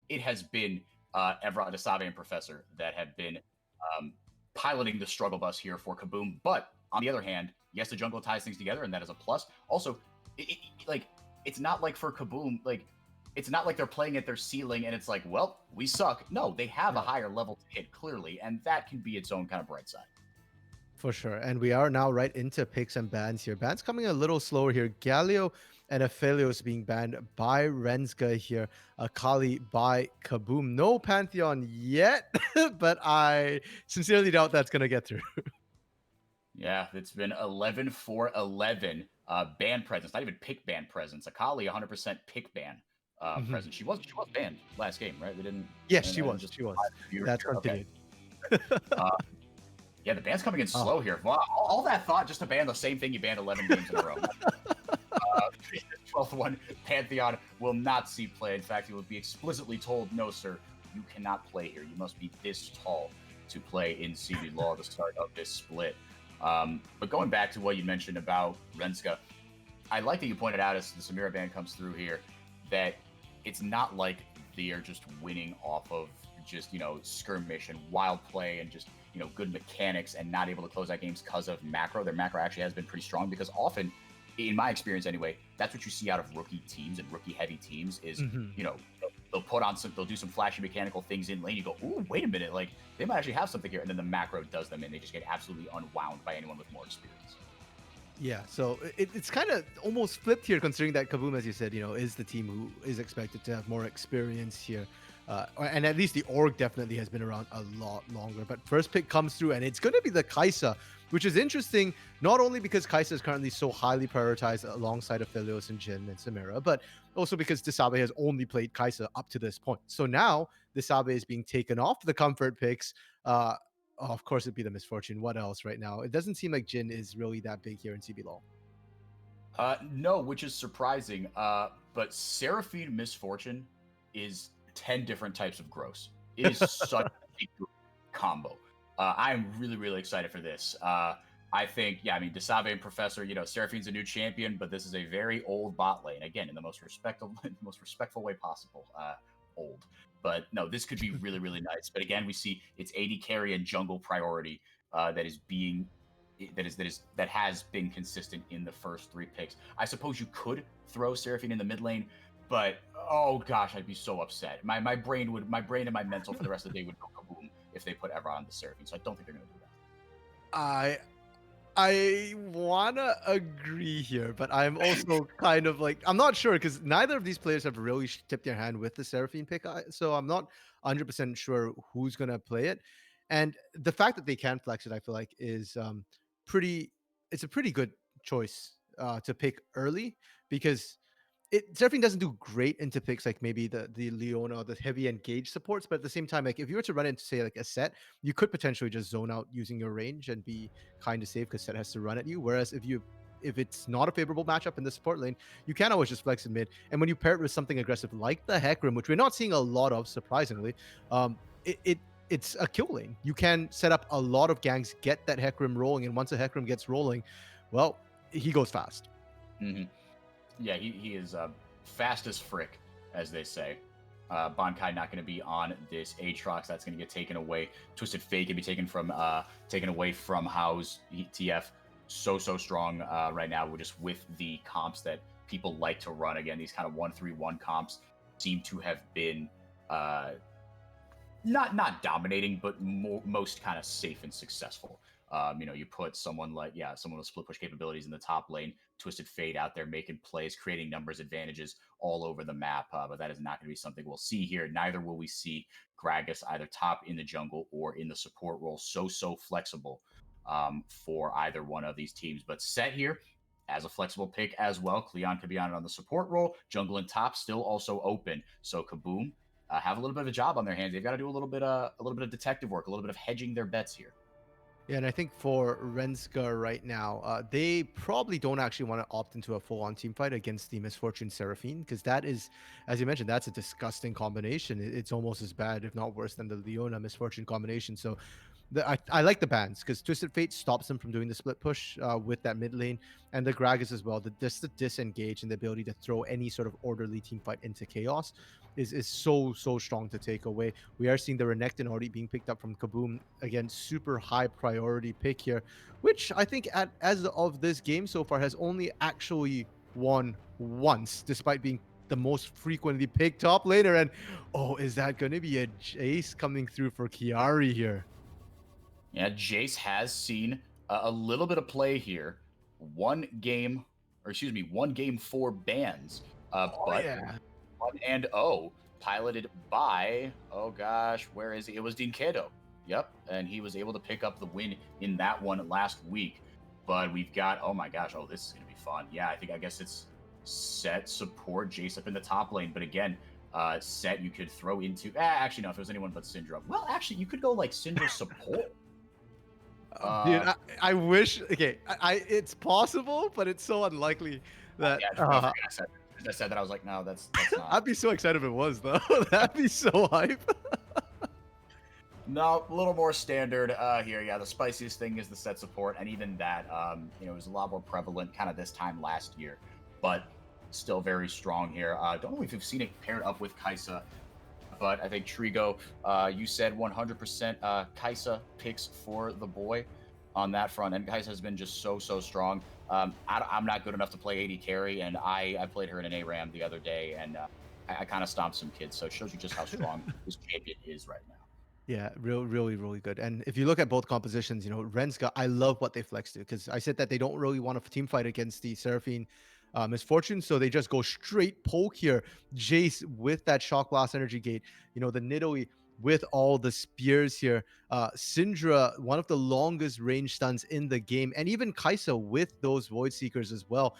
it has been Evra, Desave, and Professor that have been piloting the struggle bus here for KBM. But on the other hand, yes, the jungle ties things together, and that is a plus. Also, it's not like for KBM, like it's not like they're playing at their ceiling and it's like, well, we suck. No, they have a higher level to hit clearly, and that can be its own kind of bright side. For sure. And we are now right into picks and bans here. Bans coming a little slower here. Galio and Aphelios being banned by Rensga here. Akali by KBM. No Pantheon yet, but I sincerely doubt that's going to get through. Yeah, it's been 11 for 11 ban presence, not even pick ban presence. Akali 100% pick ban presence. She was banned last game, right? They didn't. Yes, she was. That's continued. Yeah, the ban's coming in slow here. Wow, all that thought just to ban the same thing you banned 11 games in a row. 12th one, Pantheon will not see play. In fact, he will be explicitly told, no, sir, you cannot play here. You must be this tall to play in CBLOL at the start of this split. But going back to what you mentioned about Rensga, I like that you pointed out as the Samira ban comes through here that it's not like they are just winning off of just, skirmish and wild play and just, good mechanics and not able to close out games because of macro. Their macro actually has been pretty strong because often, in my experience anyway, that's what you see out of rookie teams and rookie heavy teams is, they'll put on they'll do some flashy mechanical things in lane. You go, ooh, wait a minute, like they might actually have something here. And then the macro does them and they just get absolutely unwound by anyone with more experience. Yeah, so it's kind of almost flipped here, considering that KBM, as you said, is the team who is expected to have more experience here. And at least the org definitely has been around a lot longer. But first pick comes through, and it's going to be the Kai'Sa, which is interesting, not only because Kai'Sa is currently so highly prioritized alongside Aphelios and Jhin and Samira, but also because Desave has only played Kai'Sa up to this point. So now Desave is being taken off the comfort picks. Of course, it'd be the Misfortune. What else right now? It doesn't seem like Jhin is really that big here in CBLOL. No, which is surprising. But Seraphine Misfortune is 10 different types of gross. It is such a good combo. I'm really, really excited for this. I think, Desave and Professor, Seraphine's a new champion, but this is a very old bot lane. Again, in the most respectful way possible. Old. But no, this could be really, really nice. But again, we see it's AD carry and jungle priority that has been consistent in the first 3 picks. I suppose you could throw Seraphine in the mid lane, but oh gosh, I'd be so upset. My brain and my mental for the rest of the day would go kaboom if they put Evra on the Seraphine. So I don't think they're gonna do that. I wanna agree here, but I'm also kind of like, I'm not sure because neither of these players have really tipped their hand with the Seraphine pick, so I'm not 100% sure who's gonna play it. And the fact that they can flex it, I feel like, is it's a pretty good choice to pick early because Seraphine doesn't do great into picks like maybe the Leona, the heavy engage supports, but at the same time, like if you were to run into say like a set, you could potentially just zone out using your range and be kind of safe because set has to run at you. Whereas if it's not a favorable matchup in the support lane, you can always just flex in mid. And when you pair it with something aggressive like the Hecarim, which we're not seeing a lot of, surprisingly, it's a kill lane. You can set up a lot of ganks, get that Hecarim rolling, and once a Hecarim gets rolling, well, he goes fast. Mm-hmm. Yeah, he is fast as frick, as they say. Bankai not going to be on this Aatrox. That's going to get taken away. Twisted Fate can be taken away from House TF. So strong right now. We're just with the comps that people like to run. Again, these kind of 1-3-1 comps seem to have been not dominating, but most kind of safe and successful. You put someone with split push capabilities in the top lane, Twisted Fate out there making plays, creating numbers advantages all over the map. But that is not going to be something we'll see here. Neither will we see Gragas either top in the jungle or in the support role. So flexible for either one of these teams. But Set here as a flexible pick as well. Cleon could be on it on the support role. Jungle and top still also open. So KBM have a little bit of a job on their hands. They've got to do a little bit of detective work, a little bit of hedging their bets here. Yeah, and I think for Rensga right now, they probably don't actually want to opt into a full-on team fight against the Misfortune Seraphine, because that is, as you mentioned, that's a disgusting combination. It's almost as bad, if not worse, than the Leona Misfortune combination. So I like the bans, because Twisted Fate stops them from doing the split push with that mid lane, and the Gragas as well. The disengage and the ability to throw any sort of orderly team fight into chaos is so strong to take away. We are seeing the Renekton already being picked up from KaBoM. Again, super high priority pick here, which I think as of this game so far has only actually won once, despite being the most frequently picked top laner. And oh, is that going to be a Jace coming through for Kiari here? Yeah, Jace has seen a little bit of play here. One game, or excuse me, 1 game 4 bans. Oh But yeah. 1-0, piloted by, oh gosh, where is he? It was Dinkedo. Yep, and he was able to pick up the win in that one last week. But we've got, oh my gosh, oh, this is going to be fun. Yeah, I guess it's Set support Jace up in the top lane. But again, Set you could throw into, actually, no, if it was anyone but Syndra. Well, actually, you could go like Syndra support. Dude, I wish. Okay, it's possible, but it's so unlikely that. Yeah, no, forget I said that. I was like, no, that's not. I'd be so excited if it was, though. That'd be so hype. No, a little more standard here. Yeah, the spiciest thing is the Set support, and even that, was a lot more prevalent kind of this time last year, but still very strong here. Don't know if you've seen it paired up with Kai'Sa, but I think Trigo, you said 100% Kai'Sa picks for the boy on that front, and Kai'Sa has been just so strong. I'm not good enough to play AD carry, and I played her in an ARAM the other day, and I kind of stomped some kids, so it shows you just how strong this champion is right now. Yeah, really good. And if you look at both compositions, Renska, I love what they flex to, because I said that they don't really want to team fight against the Seraphine Misfortune, so they just go straight poke here. Jace with that Shock Blast Energy Gate, the Nidoii with all the spears here. Syndra, one of the longest range stuns in the game, and even Kai'Sa with those Void Seekers as well.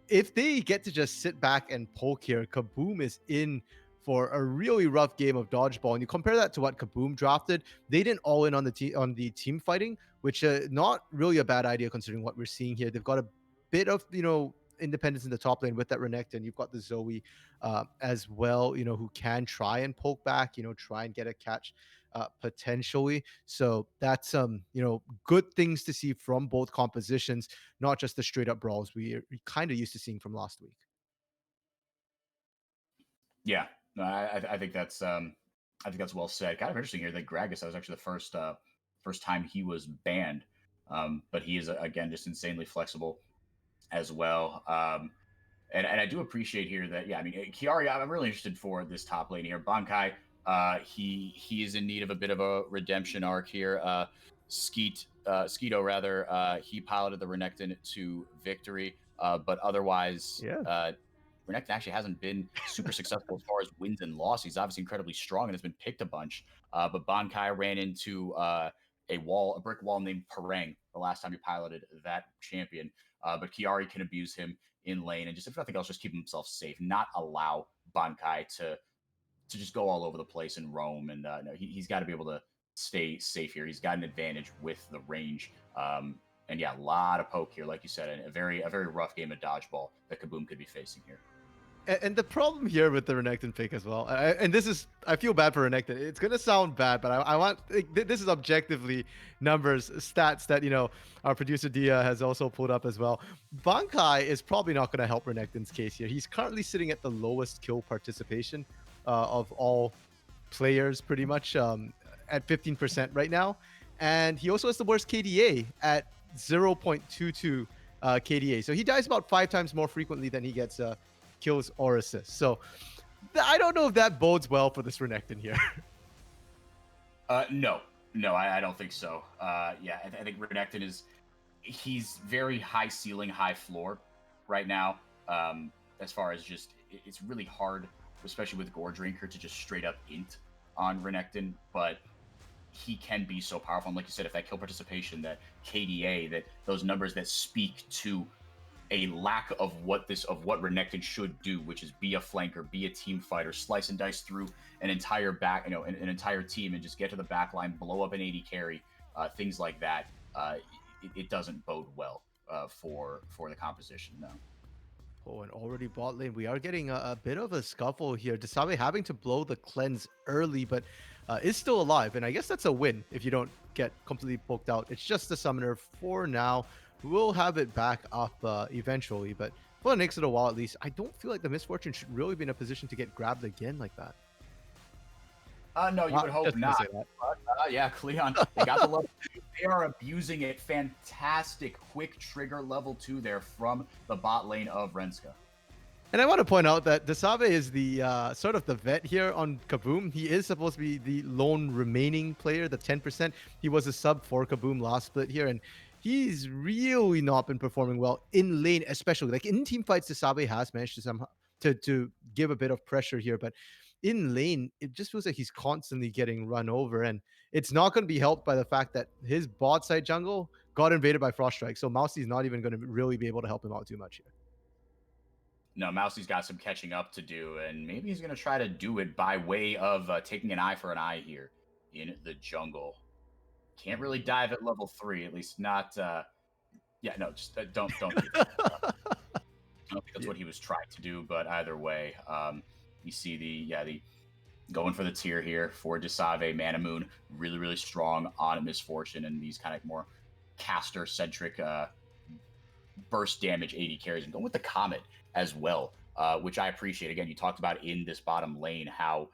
If they get to just sit back and poke here, KaBoM is in for a really rough game of dodgeball. And you compare that to what KaBoM drafted, they didn't all in on the team fighting, which not really a bad idea considering what we're seeing here. They've got a bit of independence in the top lane with that Renekton. You've got the Zoe as well, who can try and poke back, try and get a catch potentially. So that's good things to see from both compositions, not just the straight up brawls we kind of used to seeing from last week. Yeah, no, I think that's well said. Kind of interesting here that Gragas, that was actually the first time he was banned, but he is again just insanely flexible as well. And I do appreciate here that, yeah, I mean, Kiari, I'm really interested for this top lane here. Bankai, he is in need of a bit of a redemption arc here. Skeeto rather, he piloted the Renekton to victory, but otherwise, Yeah. Renekton actually hasn't been super successful as far as wins and losses. He's obviously incredibly strong and has been picked a bunch, but Bankai ran into a brick wall named Parang the last time he piloted that champion. But Kiari can abuse him in lane and just, if nothing else, just keep himself safe, not allow Bankai to just go all over the place and roam. And no, he's got to be able to stay safe here. He's got an advantage with the range. And yeah, a lot of poke here, like you said, and a very rough game of dodgeball that KaBoM could be facing here. And the problem here with the Renekton pick as well, and this is, I feel bad for Renekton. It's gonna sound bad, but I want, this is objectively numbers, stats that our producer Dia has also pulled up as well. Bankai is probably not gonna help Renekton's case here. He's currently sitting at the lowest kill participation of all players, pretty much at 15% right now, and he also has the worst KDA at 0.22 KDA. So he dies about 5 times more frequently than he gets kills or assists. So I don't know if that bodes well for this Renekton here. No, I don't think so. Yeah, I think Renekton he's very high ceiling, high floor right now. As far as just, it's really hard, especially with Gore Drinker, to just straight up int on Renekton, but he can be so powerful. And like you said, if that kill participation, that KDA, that those numbers that speak to a lack of what Renekton should do, which is be a flanker, be a team fighter, slice and dice through an entire an entire team and just get to the back line, blow up an AD carry, things like that. It doesn't bode well for the composition, no. Oh, and already bot lane, we are getting a bit of a scuffle here. Desabe having to blow the cleanse early, but is still alive. And I guess that's a win if you don't get completely poked out. It's just the summoner for now. We'll have it back up eventually, but for the next little while at least, I don't feel like the Misfortune should really be in a position to get grabbed again like that. No, you would hope Just gonna not. say that. But, yeah, Cleon, they got the level 2. They are abusing it. Fantastic quick trigger level 2 there from the bot lane of Renska. And I want to point out that Desabe is the sort of the vet here on Kaboom. He is supposed to be the lone remaining player, the 10%. He was a sub for Kaboom last split here, and he's really not been performing well in lane, especially like in team fights. Desabe has managed to somehow to give a bit of pressure here, but in lane, it just feels like he's constantly getting run over, and it's not going to be helped by the fact that his bot side jungle got invaded by Frost Strike. So Mousy's not even going to really be able to help him out too much here. No, Mousy's got some catching up to do, and maybe he's going to try to do it by way of taking an eye for an eye here in the jungle. Can't really dive at level 3, at least not. Yeah, no, just don't do that. I don't think that's what he was trying to do, but either way, you see the going for the tier here for Desabe. Mana Moon, really strong on Misfortune and these kind of more caster-centric burst damage AD carries, and going with the Comet as well, which I appreciate. Again, you talked about in this bottom lane how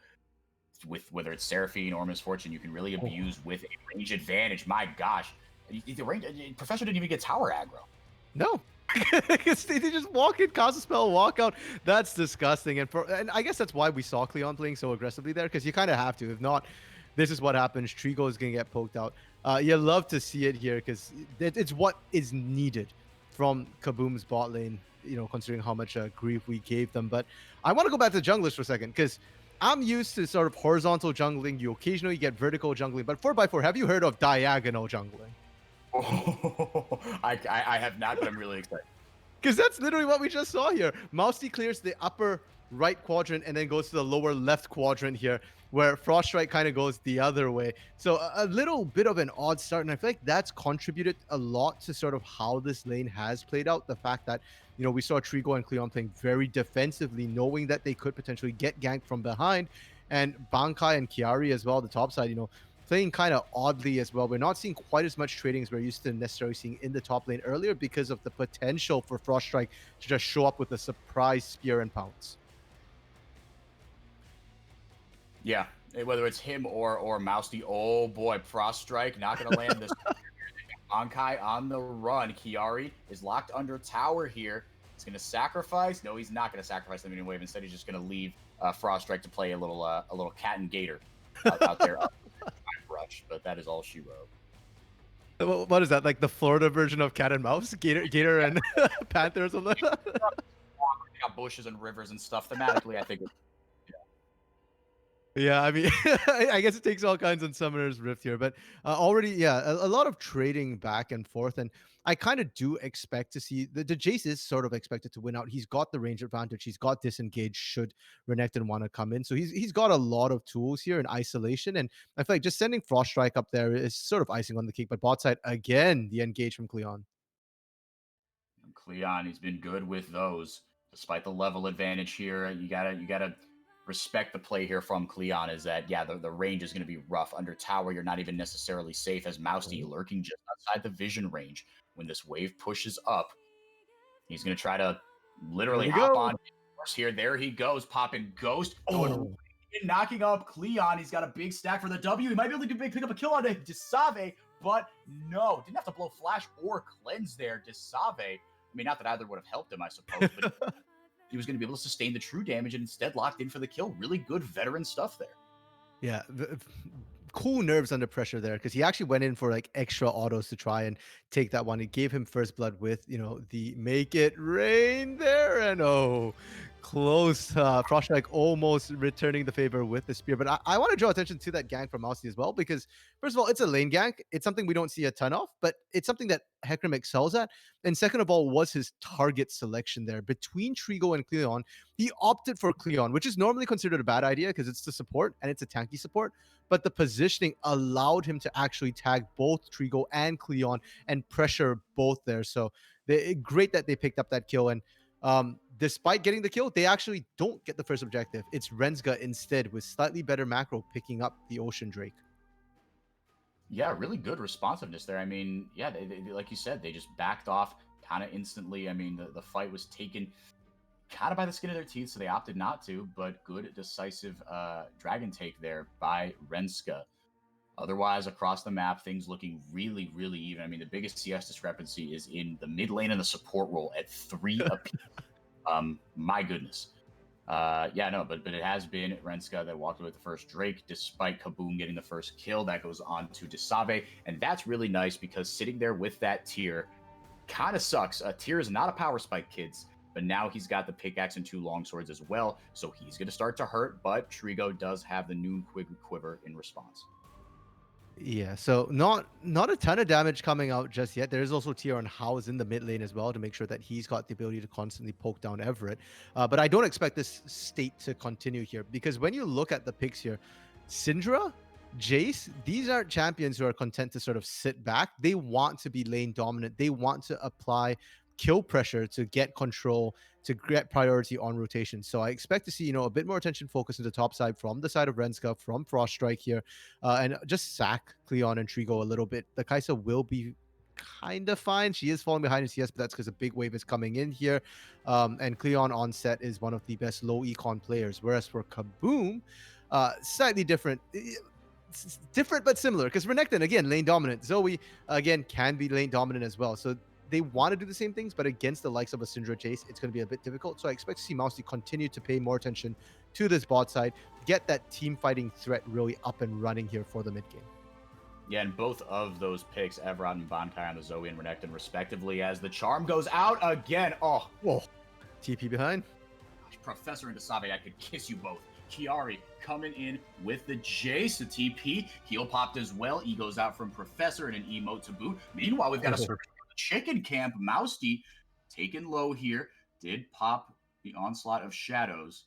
with whether it's Seraphine or Misfortune, you can really abuse with a range advantage. My gosh, the range Professor didn't even get tower aggro. No. they just walk in, cast a spell, walk out. That's disgusting. And I guess that's why we saw Cleon playing so aggressively there, because you kind of have to. If not, this is what happens. Trigo is going to get poked out. You love to see it here because it's what is needed from Kaboom's bot lane, you know, considering how much grief we gave them. But I want to go back to junglers for a second, because I'm used to sort of horizontal jungling. You occasionally get vertical jungling, but 4x4, have you heard of diagonal jungling? Oh, I have not, but I'm really excited. Because that's literally what we just saw here. Mousy clears the upper right quadrant and then goes to the lower left quadrant here, where Frost Strike kind of goes the other way. So a little bit of an odd start, and I feel like that's contributed a lot to sort of how this lane has played out. The fact that, you know, we saw Trigo and Cleon playing very defensively, knowing that they could potentially get ganked from behind, and Bankai and Kiari as well, the top side, you know, playing kind of oddly as well. We're not seeing quite as much trading as we're used to necessarily seeing in the top lane earlier because of the potential for Frost Strike to just show up with a surprise spear and pounce. Yeah, whether it's him or Mousy, oh boy, Frost Strike not going to land this. Bankai on the run. Kiari is locked under tower here. He's going to sacrifice. No, he's not going to sacrifice the minion wave. Instead, he's just going to leave Frost Strike to play a little cat and gator out there. Rush, but that is all she wrote. What is that? Like the Florida version of cat and mouse? Gator and panther or something? Got bushes and rivers and stuff. Thematically, I think. Yeah, I mean, I guess it takes all kinds on Summoner's Rift here, but already, yeah, a lot of trading back and forth, and I kind of do expect to see the Jace is sort of expected to win out. He's got the range advantage. He's got disengage should Renekton want to come in, so he's got a lot of tools here in isolation, and I feel like just sending Frost Strike up there is sort of icing on the cake. But bot side again, the engage from Cleon. Cleon, he's been good with those, despite the level advantage here. You gotta respect the play here from Cleon. Is that the range is going to be rough under tower. You're not even necessarily safe as Mousy lurking just outside the vision range. When this wave pushes up, he's going to try to literally hop on here. There he goes, popping Ghost, going knocking up Cleon. He's got a big stack for the W. He might be able to pick up a kill on Desabe, but no, didn't have to blow flash or cleanse there. Desabe, I mean, not that either would have helped him, I suppose, but he was going to be able to sustain the true damage and instead locked in for the kill. Really good veteran stuff there. Yeah, cool nerves under pressure there, because he actually went in for like extra autos to try and take that one. It gave him first blood with, you know, the make it rain there, and close. Frost Strike almost returning the favor with the spear. But I want to draw attention to that gank from Mousy as well, because first of all, it's a lane gank. It's something we don't see a ton of, but it's something that Hecarim excels at. And second of all, was his target selection there between Trigo and Cleon. He opted for Cleon, which is normally considered a bad idea because it's the support and it's a tanky support. But the positioning allowed him to actually tag both Trigo and Cleon and pressure both there. So great that they picked up that kill. And despite getting the kill, they actually don't get the first objective. It's Renska instead with slightly better macro picking up the Ocean Drake. Yeah, really good responsiveness there. I mean, yeah, they like you said, they just backed off kind of instantly. I mean, the fight was taken kind of by the skin of their teeth, so they opted not to, but good, decisive dragon take there by Renska. Otherwise, across the map, things looking really, really even. I mean, the biggest CS discrepancy is in the mid lane and the support role at 3 apiece. My goodness. Yeah, no, but it has been Renska that walked away with the first Drake, despite KaBoM getting the first kill. That goes on to Desave, and that's really nice because sitting there with that tier kind of sucks. Tier is not a power spike, kids, but now he's got the pickaxe and 2 longswords as well, so he's going to start to hurt, but Trigo does have the Noon Quiver in response. Yeah, so not a ton of damage coming out just yet. There is also tier on House in the mid lane as well to make sure that he's got the ability to constantly poke down Everett. But I don't expect this state to continue here because when you look at the picks here, Syndra, Jace, these aren't champions who are content to sort of sit back. They want to be lane dominant. They want to apply kill pressure to get control, to get priority on rotation. So I expect to see, a bit more attention focused in the top side from the side of Renska, from Frost Strike here, and just sack Cleon and Trigo a little bit. The Kaisa will be kind of fine. She is falling behind in CS, but that's because a big wave is coming in here. And Cleon on set is one of the best low econ players, whereas for KaBoM, slightly different. It's different but similar because Renekton, again, lane dominant. Zoe, again, can be lane dominant as well. So they want to do the same things, but against the likes of a Syndra Chase, it's going to be a bit difficult. So I expect to see Mousy continue to pay more attention to this bot side, get that team fighting threat really up and running here for the mid game. Yeah, and both of those picks, Evrod and Bankai on the Zoe and Renekton respectively, as the charm goes out again. Oh, whoa. TP behind. Gosh, Professor and Desave, I could kiss you both. Kiari coming in with the Jace, the TP. Heal popped as well. E goes out from Professor and an emote to boot. Meanwhile, we've got a circle. Chicken camp. Mousty taken low here, did pop the onslaught of shadows.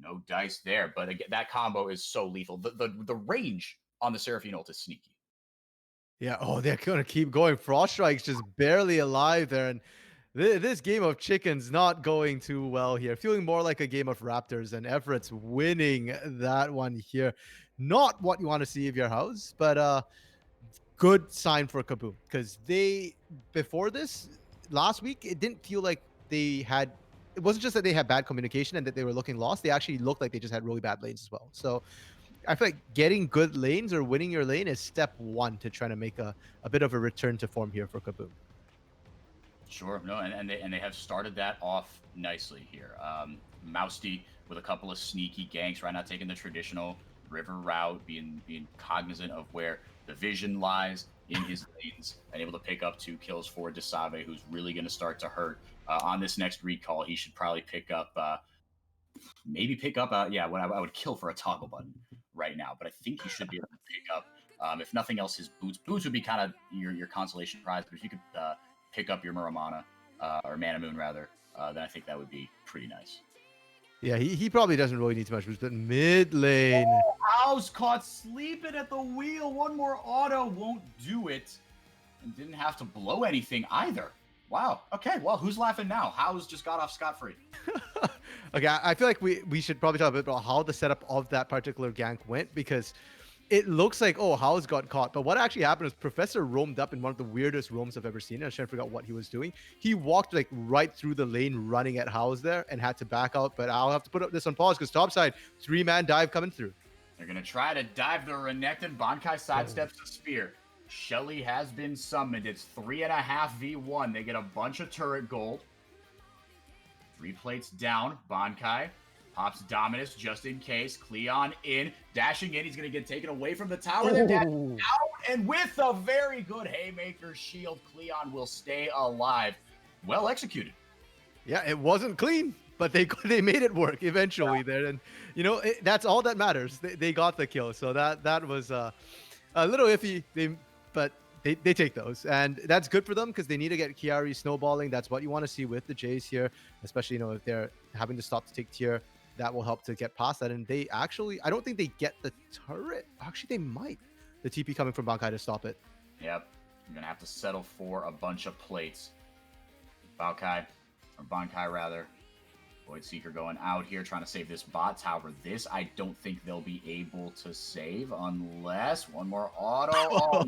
No dice there, but again, that combo is so lethal. The range on the Seraphine ult is sneaky. Yeah, they're gonna keep going. Frost Strike's just barely alive there, and this game of chicken's not going too well here. Feeling more like a game of Raptors, and Everett's winning that one here. Not what you want to see of your house, but good sign for KaBoM because before this last week, it didn't feel like it wasn't just that they had bad communication and that they were looking lost. They actually looked like they just had really bad lanes as well. So I feel like getting good lanes or winning your lane is step 1 to trying to make a bit of a return to form here for KaBoM. Sure, no, and they have started that off nicely here. Mousty with a couple of sneaky ganks, right? Not taking the traditional river route, being cognizant of where the vision lies in his lanes, and able to pick up 2 kills for Desave, who's really going to start to hurt. On this next recall, he should probably pick up, what I would kill for a toggle button right now, but I think he should be able to pick up, if nothing else, his boots. Boots would be kind of your consolation prize, but if you could pick up your Muramana, or Mana Moon rather, then I think that would be pretty nice. Yeah, he probably doesn't really need too much boost, but mid lane. Oh, House caught sleeping at the wheel. One more auto won't do it. And didn't have to blow anything either. Wow. Okay, well, who's laughing now? House just got off scot-free. Okay, I feel like we should probably talk a bit about how the setup of that particular gank went, because it looks like, House got caught. But what actually happened is Professor roamed up in one of the weirdest roams I've ever seen. I was trying to figure out what he was doing. He walked like right through the lane running at House there and had to back out. But I'll have to put up this on pause because topside, 3-man dive coming through. They're going to try to dive the Renekton. Bankai sidesteps the spear. Shelly has been summoned. It's 3.5v1. They get a bunch of turret gold. 3 plates down. Bankai pops Dominus just in case. Cleon in. Dashing in. He's going to get taken away from the tower. They're dashing out. And with a very good Haymaker shield, Cleon will stay alive. Well executed. Yeah, it wasn't clean, but they made it work eventually there. And, that's all that matters. They got the kill. So that was a little iffy. But they take those, and that's good for them because they need to get Kiari snowballing. That's what you want to see with the Jays here, especially if they're having to stop to take tier. That will help to get past that. And they actually, I don't think they get the turret. Actually, they might. The TP coming from Bankai to stop it. Yep, you're gonna have to settle for a bunch of plates. Bankai rather. Void Seeker going out here trying to save this bot tower. This I don't think they'll be able to save unless one more auto. Oh,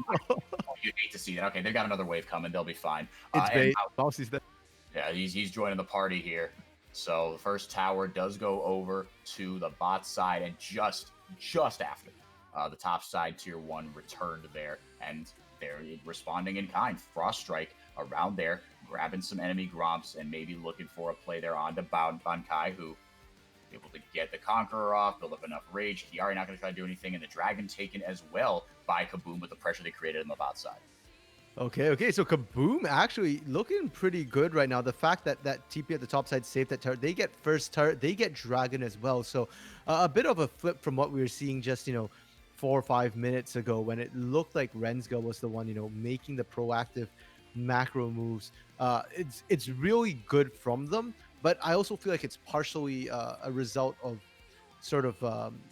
you hate to see that. Okay, they've got another wave coming. They'll be fine. It's bait. Bossy's there. Yeah, he's joining the party here. So the first tower does go over to the bot side, and just after the top side tier 1 returned there, and they're responding in kind. Frost Strike around there, grabbing some enemy Gromps, and maybe looking for a play there onto Bankai, who able to get the Conqueror off, build up enough rage. Kiari not going to try to do anything, and the Dragon taken as well by KaBoM with the pressure they created on the bot side. Okay. So KaBoM actually looking pretty good right now. The fact that that TP at the top side saved that turret, they get first turret, they get Dragon as well. So a bit of a flip from what we were seeing just 4 or 5 minutes ago when it looked like Rensga was the one making the proactive macro moves. It's really good from them, but I also feel like it's partially a result of sort of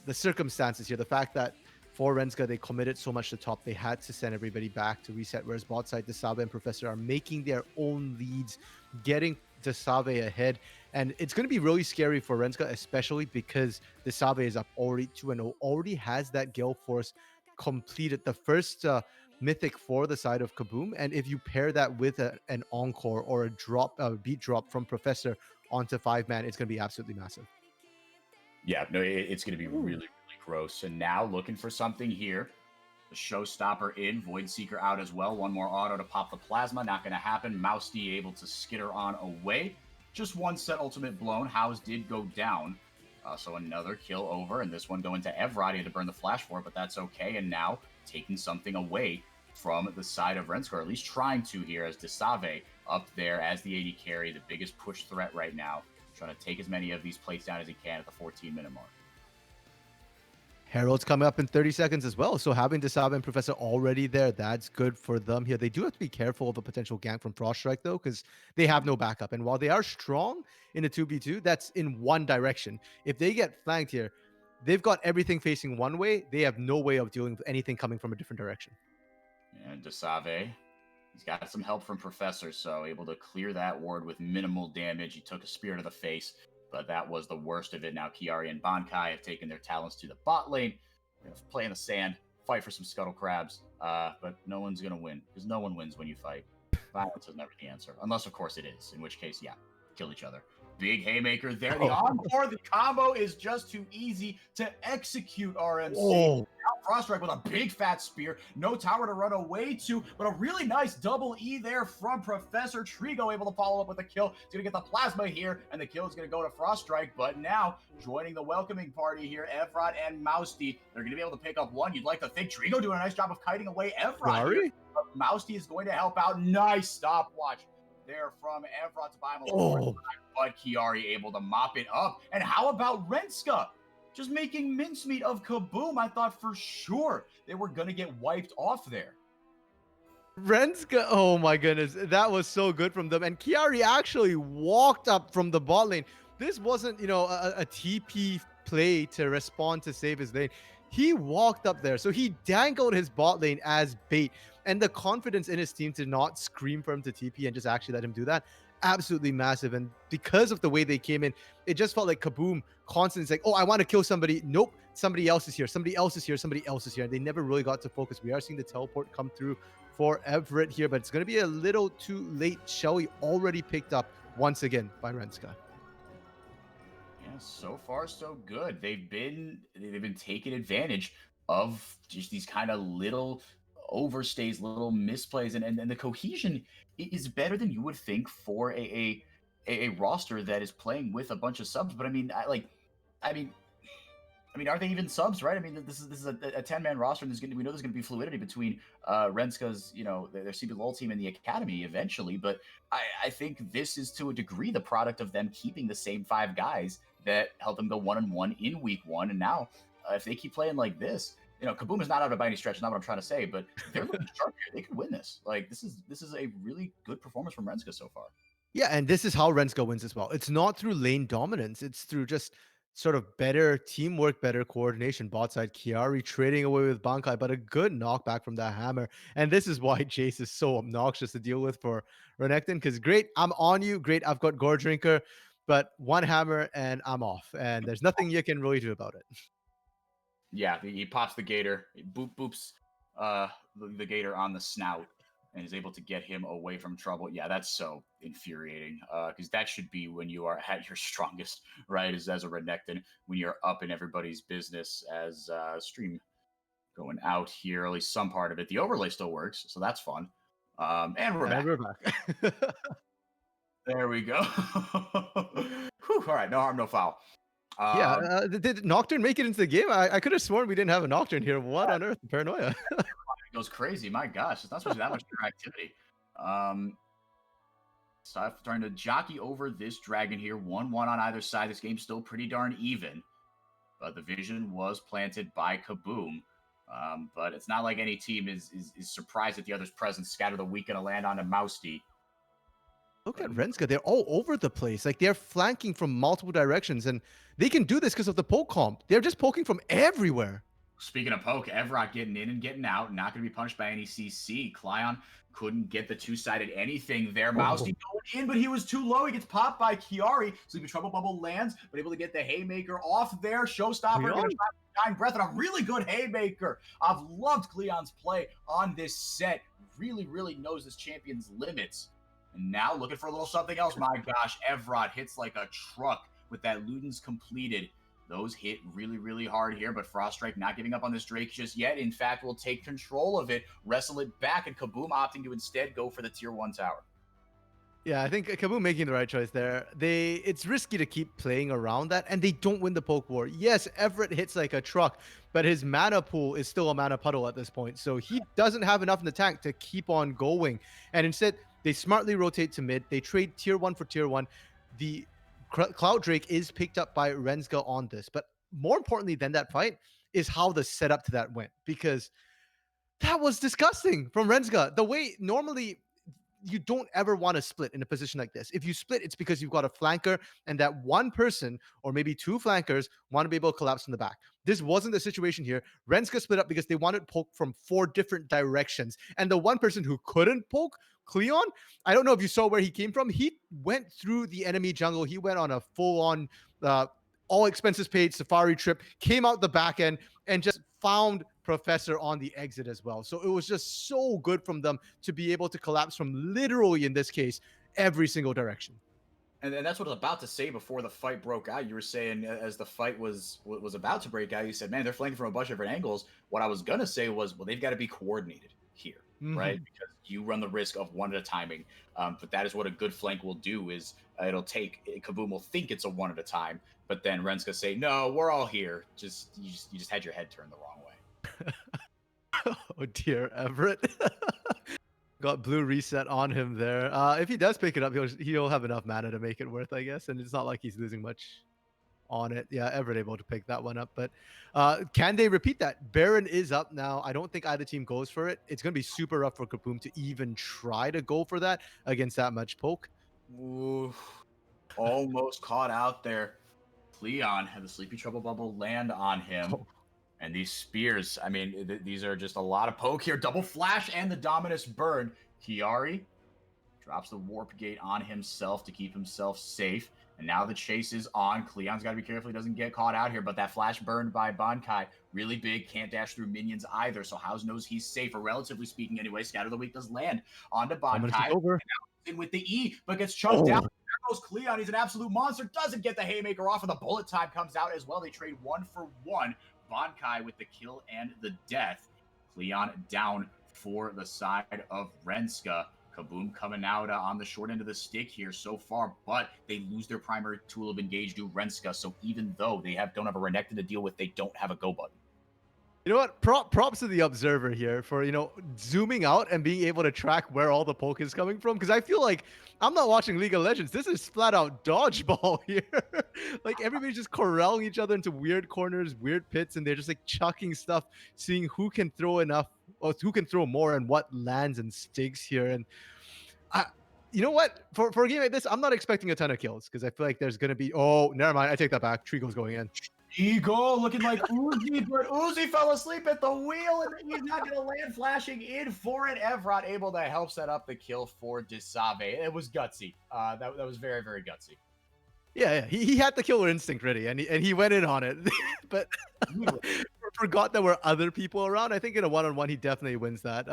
the circumstances here. The fact that for Rensga, they committed so much to top, they had to send everybody back to reset. Whereas bot side, Desave and Professor are making their own leads, getting Desave ahead. And it's going to be really scary for Rensga, especially because Desave is up already 2-0, already has that Gale Force completed. The first mythic for the side of KaBoM. And if you pair that with an Encore or a beat drop from Professor onto 5-man, it's going to be absolutely massive. Yeah, no, it's going to be really, really gross. And now looking for something here. The Showstopper in, Void Seeker out as well. One more auto to pop the Plasma. Not going to happen. Mouse D able to skitter on away. Just one set ultimate blown. House did go down. So another kill over. And this one going to Evrod. He had to burn the flash for it, but that's okay. And now taking something away from the side of Renskar, or at least trying to here, as Desave up there as the AD carry, the biggest push threat right now. Trying to take as many of these plates down as he can at the 14-minute mark. Herald's coming up in 30 seconds as well. So having Desave and Professor already there, that's good for them here. They do have to be careful of a potential gank from Frost Strike, though, because they have no backup. And while they are strong in a 2v2, that's in one direction. If they get flanked here, they've got everything facing one way. They have no way of dealing with anything coming from a different direction. And Desave, he's got some help from Professor, so able to clear that ward with minimal damage. He took a spear to the face, but that was the worst of it. Now Kiari and Bankai have taken their talents to the bot lane. They're going to play in the sand, fight for some scuttle crabs, but no one's going to win, because no one wins when you fight. Violence is never the answer, unless, of course, it is, in which case, yeah, kill each other. Big haymaker there. The encore, the combo is just too easy to execute, RMC. Oh. Frost Strike with a big fat spear. No tower to run away to, but a really nice double E there from Professor. Trigo able to follow up with a kill. He's going to get the Plasma here, and the kill is going to go to Frost Strike. But now, joining the welcoming party here, Evrod and Mousty. They're going to be able to pick up one. You'd like to think Trigo doing a nice job of kiting away Evrod here. But Mousty is going to help out. Nice stopwatch there from Evrod to buy him a little but Kiari able to mop it up. And how about Renska? Just making mincemeat of KaBoM. I thought for sure they were going to get wiped off there. Renska, oh my goodness, that was so good from them. And Kiari actually walked up from the bot lane. This wasn't, a TP play to respond to save his lane. He walked up there. So he dangled his bot lane as bait. And the confidence in his team to not scream for him to TP and just actually let him do that, absolutely massive. And because of the way they came in, it just felt like KaBoM constantly like, oh, I want to kill somebody. Nope, somebody else is here. Somebody else is here. Somebody else is here. And they never really got to focus. We are seeing the teleport come through for Everett here, but it's going to be a little too late. Shelly already picked up once again by Renska. Yeah, so far so good. They've been taking advantage of just these kind of little overstays, little misplays, and the cohesion is better than you would think for a roster that is playing with a bunch of subs. But I mean, are they even subs, right? I mean, this is a 10-man roster, and we know there's going to be fluidity between Renska's, their CBLOL team and the academy eventually. But I think this is to a degree the product of them keeping the same 5 guys that helped them go 1-1 in week 1. And now, if they keep playing like this, KaBoM is not out of by any stretch. Not what I'm trying to say, but they're looking sharp here. They could win this. Like this is a really good performance from Renska so far. Yeah, and this is how Renska wins as well. It's not through lane dominance. It's through just sort of better teamwork, better coordination. Bot side, Kiari trading away with Bankai, but a good knockback from that hammer. And this is why Jace is so obnoxious to deal with for Renekton, because great, I'm on you. Great, I've got Gore Drinker, but one hammer and I'm off. And there's nothing you can really do about it. Yeah, he pops the gator, he boops the gator on the snout, and is able to get him away from trouble. Yeah, that's so infuriating because that should be when you are at your strongest, right? Is as a Renekton, when you're up in everybody's business. As stream going out here, at least some part of it. The overlay still works, so that's fun. And we're back. We're back. There we go. Whew, all right, no harm, no foul. Yeah, did Nocturne make it into the game? I could have sworn we didn't have a Nocturne here. What on earth? Paranoia. It goes crazy. My gosh, it's not supposed to be that much interactivity. So I'm trying to jockey over this dragon here. 1-1 on either side. This game's still pretty darn even. But the vision was planted by KaBoM. But it's not like any team is surprised at the other's presence. Scatter the weak gonna land onto Mousty. Look at Renska. They're all over the place. Like, they're flanking from multiple directions, and they can do this because of the poke comp. They're just poking from everywhere. Speaking of poke, Evrot getting in and getting out, not going to be punished by any CC. Cleon couldn't get the two-sided anything there. Mousty going in, but he was too low. He gets popped by Chiari. Sleepy Trouble Bubble lands, but able to get the Haymaker off there. Showstopper, going to try Dying Breath, and a really good Haymaker. I've loved Cleon's play on this set. Really, really knows this champion's limits. And now looking for a little something else. My gosh, Evrot hits like a truck with that Luden's completed. Those hit really, really hard here, but Froststrike not giving up on this Drake just yet. In fact, will take control of it, wrestle it back, and KaBoM opting to instead go for the tier 1 tower. Yeah, I think KaBoM making the right choice there. It's risky to keep playing around that, and they don't win the poke war. Yes, Everett hits like a truck, but his mana pool is still a mana puddle at this point, so he doesn't have enough in the tank to keep on going. And instead, they smartly rotate to mid. They trade tier 1 for tier 1. The Cloud Drake is picked up by Rensga on this, but more importantly than that fight is how the setup to that went, because that was disgusting from Rensga. The way normally you don't ever want to split in a position like this. If you split, it's because you've got a flanker and that one person or maybe two flankers want to be able to collapse from the back. This wasn't the situation here. Rensga split up because they wanted poke from 4 different directions. And the one person who couldn't poke, Cleon, I don't know if you saw where he came from. He went through the enemy jungle. He went on a full-on all expenses paid safari trip, came out the back end, and just found Professor on the exit as well. So it was just so good from them to be able to collapse from literally, in this case, every single direction. And that's what I was about to say before the fight broke out. You were saying as the fight was about to break out, you said, man, they're flanking from a bunch of different angles. What I was going to say was, well, they've got to be coordinated here, right? Because you run the risk of one at a timing. But that is what a good flank will do is it'll take, KaBoM will think it's a one at a time, but then Renska say, no, we're all here. You just had your head turned the wrong way. Oh dear, Everett. Got blue reset on him there. If he does pick it up, he'll have enough mana to make it worth, I guess. And it's not like he's losing much on it. Yeah, Everett able to pick that one up. But can they repeat that? Baron is up now. I don't think either team goes for it. It's going to be super rough for KaBoM to even try to go for that against that much poke. Ooh, almost caught out there. Cleon had the Sleepy Trouble Bubble land on him. Oh. And these spears, I mean, these are just a lot of poke here. Double flash and the Dominus burn. Chiari drops the warp gate on himself to keep himself safe. And now the chase is on. Cleon's got to be careful he doesn't get caught out here. But that flash burned by Bankai, really big. Can't dash through minions either. So House knows he's safe, or relatively speaking anyway. Scatter the Weak does land onto Bankai. Over. In with the E, but gets chunked down. There goes Cleon. He's an absolute monster. Doesn't get the Haymaker off, and the bullet time comes out as well. They trade 1 for 1. Bankai with the kill and the death. Cleon down for the side of Renska. KaBoM coming out on the short end of the stick here so far, but they lose their primary tool of engage to Renska. So even though they don't have a Renekton to deal with, they don't have a go button. You know what? Props to the observer here for, zooming out and being able to track where all the poke is coming from. Because I feel like I'm not watching League of Legends. This is flat out dodgeball here. Like, everybody's just corralling each other into weird corners, weird pits, and they're just like chucking stuff, seeing who can throw enough or who can throw more and what lands and sticks here. And you know what? For a game like this, I'm not expecting a ton of kills because I feel like there's going to be... Oh, never mind. I take that back. Trico's going in. Eagle looking like Uzi, but Uzi fell asleep at the wheel, and he's not going to land, flashing in for it. Evrot able to help set up the kill for Desave. It was gutsy. That was very, very gutsy. Yeah. He had the killer instinct ready, and he went in on it. But forgot there were other people around. I think in a one-on-one, he definitely wins that.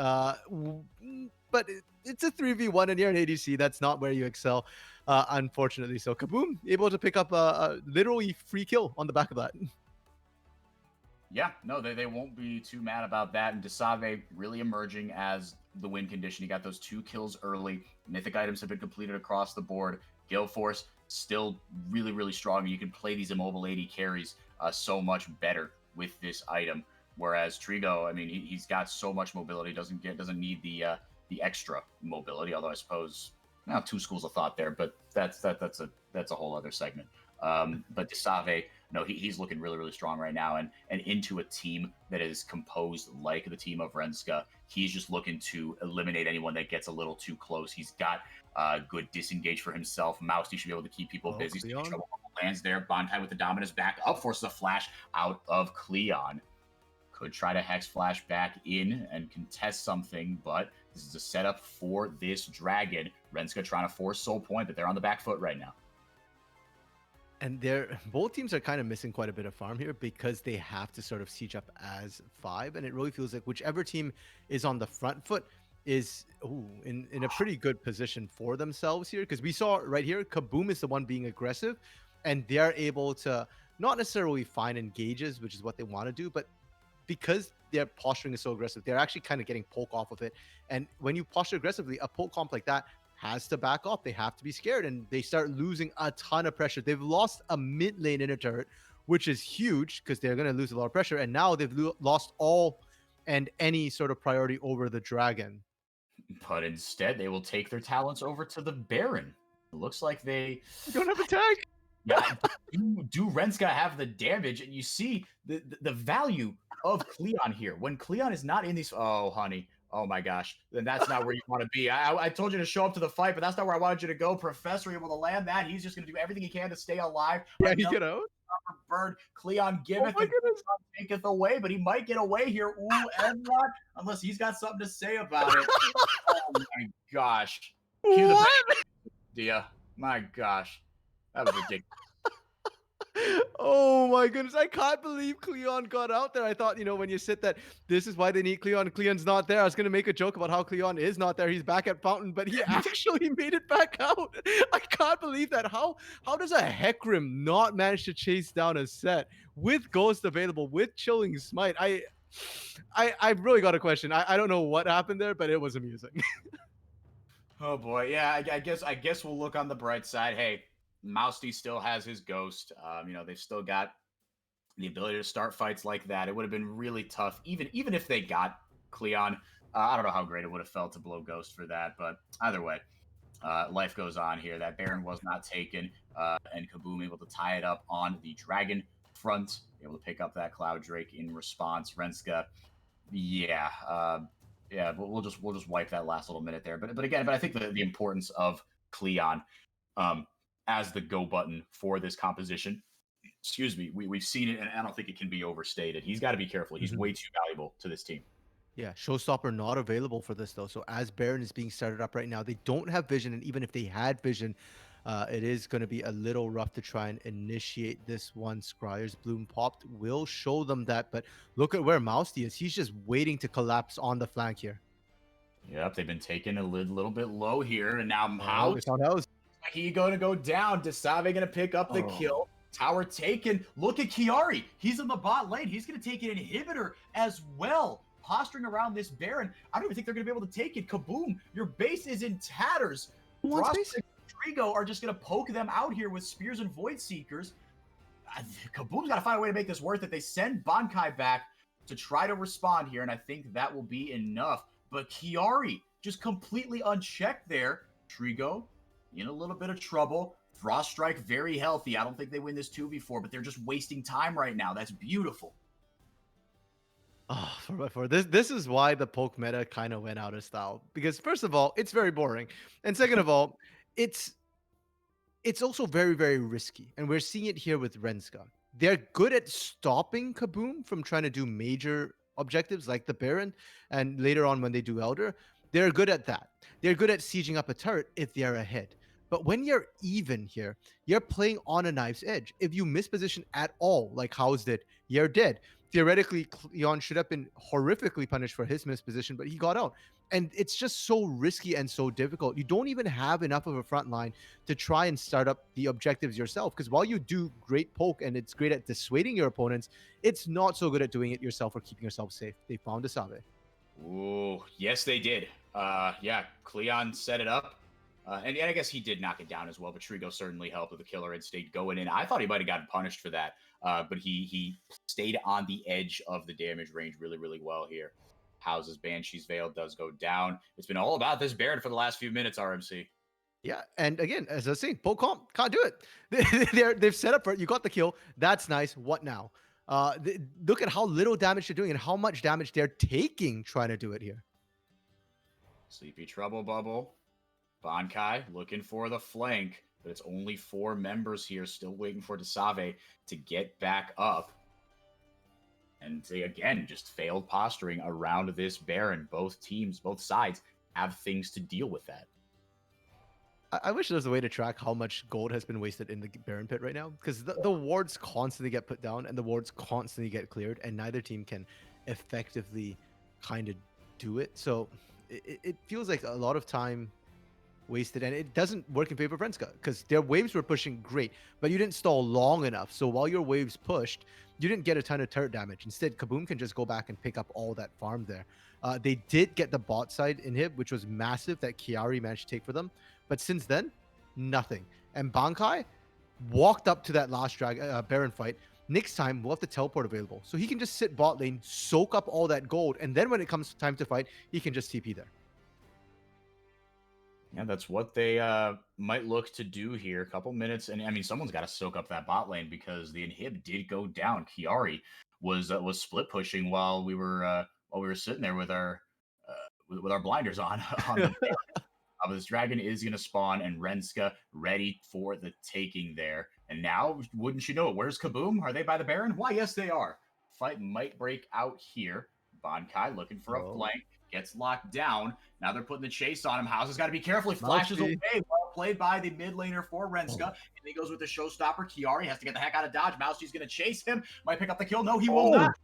but it's a 3v1 and you're an ADC. That's not where you excel, unfortunately. So KaBoM able to pick up a literally free kill on the back of that. Yeah, no, they won't be too mad about that. And Desave really emerging as the win condition. He got those 2 kills early. Mythic items have been completed across the board. Gale Force still really, really strong. You can play these immobile AD carries so much better with this item. Whereas Trigo, I mean, he's got so much mobility, doesn't need the extra mobility. Although I suppose 2 schools of thought there, but that's a whole other segment. But Desave, no, he's looking really, really strong right now. And into a team that is composed like the team of Renska, he's just looking to eliminate anyone that gets a little too close. He's got good disengage for himself. Mousty should be able to keep people busy. So trouble lands there. Bonkai with the Dominus back up, forces a flash out of Cleon. Could try to Hex Flash back in and contest something, but this is a setup for this Dragon. Renska trying to force Soul Point, but they're on the back foot right now. And both teams are kind of missing quite a bit of farm here because they have to sort of siege up as 5, and it really feels like whichever team is on the front foot is in a pretty good position for themselves here, because we saw right here KaBoM is the one being aggressive, and they're able to not necessarily find engages, which is what they want to do, but because their posturing is so aggressive, they're actually kind of getting poke off of it. And when you posture aggressively, a poke comp like that has to back off. They have to be scared, and they start losing a ton of pressure. They've lost a mid lane inner turret, which is huge because they're going to lose a lot of pressure. And now they've lost all and any sort of priority over the Dragon. But instead, they will take their talents over to the Baron. It looks like they don't have attack. Yeah, do Renska have the damage? And you see the value of Cleon here. When Cleon is not in these, oh honey, oh my gosh, then that's not where you want to be. I told you to show up to the fight, but that's not where I wanted you to go. Professor able to land that. He's just going to do everything he can to stay alive. Yeah, he get out. Bird, Cleon giveth and taketh away, but he might get away here. Ooh, Edward, unless he's got something to say about it. Oh my gosh. What? Yeah, my gosh. That was ridiculous. Oh my goodness, I can't believe Cleon got out there. I thought, when you said that this is why they need Cleon, Cleon's not there. I was going to make a joke about how Cleon is not there. He's back at Fountain, but he actually made it back out. I can't believe that. How does a Hecarim not manage to chase down a set with Ghost available, with Chilling Smite? I've really got a question. I don't know what happened there, but it was amusing. Oh boy, yeah, I guess we'll look on the bright side. Hey, Mousty still has his Ghost. They've still got the ability to start fights like that. It would have been really tough, even if they got Cleon. I don't know how great it would have felt to blow Ghost for that, but either way, life goes on here. That Baron was not taken, and KaBoM able to tie it up on the Dragon front, able to pick up that Cloud Drake in response. Renska, yeah, but we'll just wipe that last little minute there. But again, I think the importance of Cleon as the go button for this composition. Excuse me, we've seen it, and I don't think it can be overstated. He's got to be careful. He's way too valuable to this team. Yeah, Showstopper not available for this though. So as Baron is being started up right now, they don't have vision, and even if they had vision, it is going to be a little rough to try and initiate this one. Scryer's Bloom popped will show them that, but look at where Mousty is. He's just waiting to collapse on the flank here. Yep, they've been taking a little bit low here, and now Mouse. He going to go down. Desave going to pick up the kill. Tower taken. Look at Chiari. He's in the bot lane. He's going to take an inhibitor as well. Posturing around this Baron. I don't even think they're going to be able to take it. KaBoM, your base is in tatters. Frost and Trigo are just going to poke them out here with Spears and Void Seekers. KaBoM's got to find a way to make this worth it. They send Bonkai back to try to respond here, and I think that will be enough. But Chiari just completely unchecked there. Trigo in a little bit of trouble. Frost Strike very healthy. I don't think they win this 2v4, but they're just wasting time right now. That's beautiful. Oh, 4x4. This is why the poke meta kind of went out of style. Because first of all, it's very boring. And second of all, it's also very, very risky. And we're seeing it here with Renska. They're good at stopping KaBoM from trying to do major objectives like the Baron. And later on when they do Elder, they're good at that. They're good at sieging up a turret if they're ahead. But when you're even here, you're playing on a knife's edge. If you miss position at all, like House did, you're dead. theoretically, Cleon should have been horrifically punished for his misposition, but he got out. And it's just so risky and so difficult. You don't even have enough of a front line to try and start up the objectives yourself. Because while you do great poke and it's great at dissuading your opponents, it's not so good at doing it yourself or keeping yourself safe. They found a Save. Ooh, yes, they did. Yeah, Cleon set it up. And I guess he did knock it down as well, but Trigo certainly helped with the killer instinct going in. I thought he might have gotten punished for that, but he stayed on the edge of the damage range really, really well here. House's Banshee's Veil does go down. It's been all about this Baron for the last few minutes, RMC. Yeah, and again, as I was saying, poke comp can't do it. They've set up for it. You got the kill. That's nice. What now? Look at how little damage they're doing and how much damage they're taking trying to do it here. Sleepy Trouble Bubble. Bankai looking for the flank, but it's only 4 members here still waiting for Desave to get back up. And they, again, just failed posturing around this Baron. Both teams, both sides have things to deal with that. I wish there was a way to track how much gold has been wasted in the Baron pit right now, because the wards constantly get put down and the wards constantly get cleared, and neither team can effectively kind of do it. So it feels like a lot of time wasted, and it doesn't work in favor of Renska because their waves were pushing great, but you didn't stall long enough. So while your waves pushed, you didn't get a ton of turret damage. Instead, KBM can just go back and pick up all that farm there. They did get the bot side inhib, which was massive, that Chiari managed to take for them. But since then, nothing. And Bankai walked up to that last Baron fight. Next time, we'll have the teleport available. So he can just sit bot lane, soak up all that gold, and then when it comes time to fight, he can just TP there. Yeah, that's what they might look to do here. A couple minutes, and I mean, someone's got to soak up that bot lane because the inhib did go down. Chiari was split pushing while we were sitting there with our blinders on the this dragon is going to spawn, and Renska ready for the taking there. And now, wouldn't you know it, where's KBM? Are they by the Baron? Why, yes, they are. Fight might break out here. Bankai looking for a flank. Gets locked down. Now they're putting the chase on him. House has got to be careful. He flashes away. Well played by the mid laner for Renska. And he goes with the showstopper. Chiari has to get the heck out of dodge. Mousty's going to chase him. Might pick up the kill. No, he will not.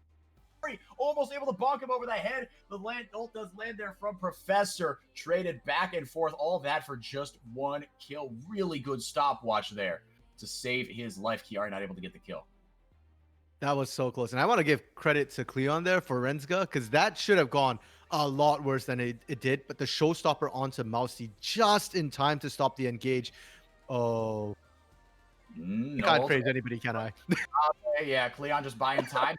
Almost able to bonk him over the head. The ult does land there from Professor. Traded back and forth. All that for just 1 kill. Really good stopwatch there to save his life. Chiari not able to get the kill. That was so close. And I want to give credit to Cleon there for Renska, because that should have gone a lot worse than it did. But the showstopper onto Mousy just in time to stop the engage. Oh. I can't praise anybody, can I? Yeah, Cleon just buying time.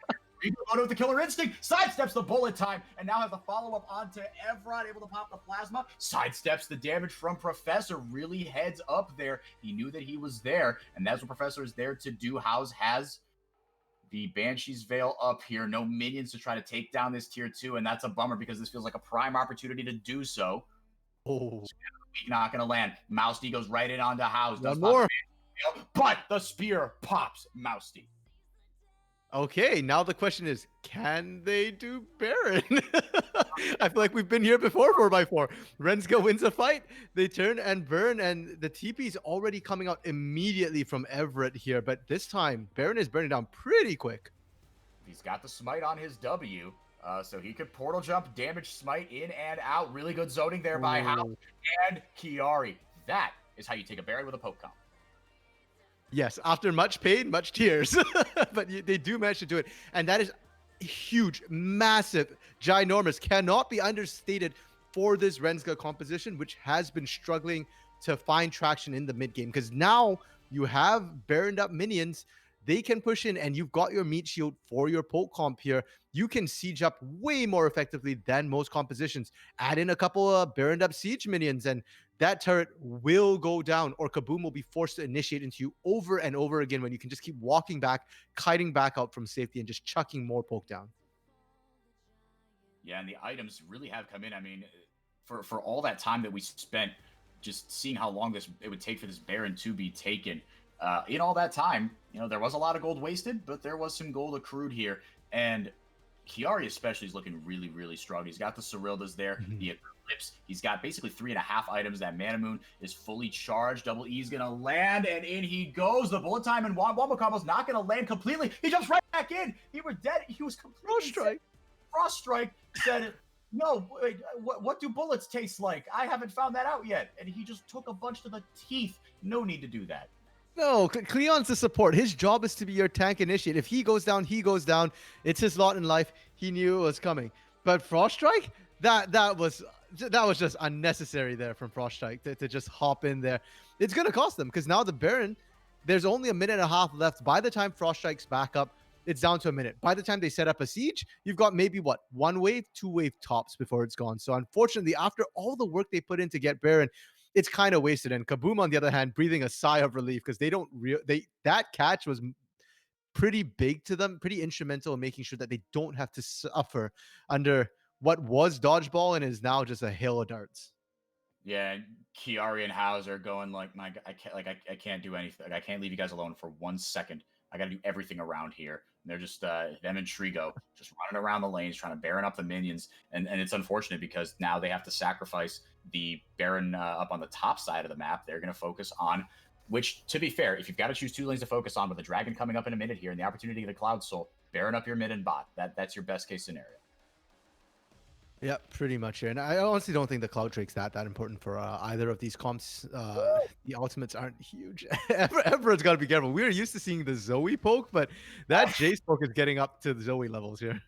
Go with the killer instinct, sidesteps the bullet time, and now has the follow-up onto Evron, able to pop the plasma, sidesteps the damage from Professor, really heads up there. He knew that he was there, and that's what Professor is there to do. House has the Banshee's Veil up here, no minions to try to take down this tier 2, and that's a bummer because this feels like a prime opportunity to do so. Oh. Not going to land. Mousty goes right in onto House. One more. But the spear pops Mousty. Okay, now the question is, can they do Baron? I feel like we've been here before 4x4. Renska wins a fight, they turn and burn, and the TP is already coming out immediately from Everett here, but this time, Baron is burning down pretty quick. He's got the smite on his W, so he could portal jump, damage smite in and out. Really good zoning there by House and Chiari. That is how you take a Baron with a poke comp. Yes, after much pain, much tears. But they do manage to do it. And that is huge, massive, ginormous, cannot be understated for this Renska composition, which has been struggling to find traction in the mid game. Because now you have baroned up minions. They can push in, and you've got your meat shield for your poke comp here. You can siege up way more effectively than most compositions. Add in a couple of baroned up siege minions, and that turret will go down, or KBM will be forced to initiate into you over and over again when you can just keep walking back, kiting back out from safety, and just chucking more poke down. Yeah, and the items really have come in. I mean, for all that time that we spent just seeing how long it would take for this Baron to be taken, in all that time, there was a lot of gold wasted, but there was some gold accrued here. And Chiari especially is looking really, really strong. He's got the Cyrildas there, the Eclipse. He's got basically 3.5 items. That Mana Moon is fully charged. Double E's going to land, and in he goes. The bullet time, and Wombo combo's not going to land completely. He jumps right back in. He was dead. He was completely Frost Strike. Frost Strike said, no, wait, what do bullets taste like? I haven't found that out yet. And he just took a bunch to the teeth. No need to do that. No, Cleon's the support. His job is to be your tank initiate. If he goes down, he goes down. It's his lot in life. He knew it was coming. But Frost Strike, that was just unnecessary there from Frost Strike to just hop in there. It's gonna cost them because now the Baron, there's only a minute and a half left. By the time Frost Strike's back up, it's down to a minute. By the time they set up a siege, you've got maybe what, 1 wave, 2 wave tops before it's gone. So unfortunately, after all the work they put in to get Baron, it's kind of wasted. And KaBoM, on the other hand, breathing a sigh of relief because that catch was pretty big to them, pretty instrumental in making sure that they don't have to suffer under what was dodgeball and is now just a hail of darts. Yeah, and Chiari and Hauser going like, I can't do anything. I can't leave you guys alone for 1 second. I got to do everything around here. And they're just them and Trigo just running around the lanes trying to Baron up the minions, and it's unfortunate because now they have to sacrifice the Baron up on the top side of the map. They're going to focus on, which, to be fair, if you've got to choose 2 lanes to focus on with the Dragon coming up in a minute here and the opportunity of the Cloud Soul, Baron up your mid and bot. That's your best case scenario. Yeah, pretty much here. And I honestly don't think the Cloud Drake's that important for either of these comps. The ultimates aren't huge. Everyone's got to be careful. We're used to seeing the Zoe poke, but that Jace poke is getting up to the Zoe levels here.